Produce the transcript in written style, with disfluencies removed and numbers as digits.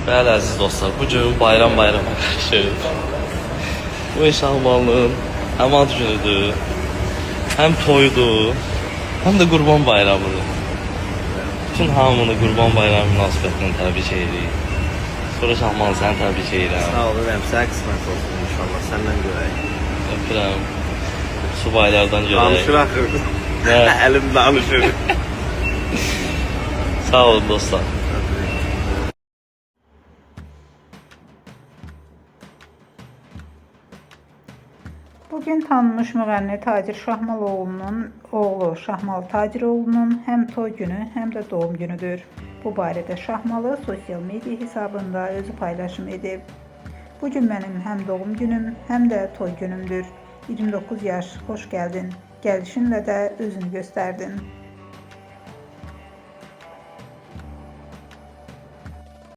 Bəli əziz dostlar, bu gün bayrama qarşı bu Şahmalının həm ad günüdür, həm toyudur, həm də Qurban Bayramıdır. Bütün hamını Qurban Bayramı münasibətindən təbrik edirik. Sonra Şahmal səni təbrik edirəm. Sağ olun, sənə qismət olsun inşallah, səndən görək. Öpürəm. Subaylardan görək. Danışır axır. Nə? Əlim danışır. Sağ olun dostlar. Bugün tanınmış müğənni Tacir Şahmaloğlu'nun oğlu Şahmal Taciroğlu'nun həm toy günü, həm də doğum günüdür. Bu barədə Şahmalı sosial media hesabında özü paylaşım edib. Bugün mənim həm doğum günüm, həm də toy günümdür. 29 yaş, xoş gəldin. Gəlişinlə də özünü göstərdin.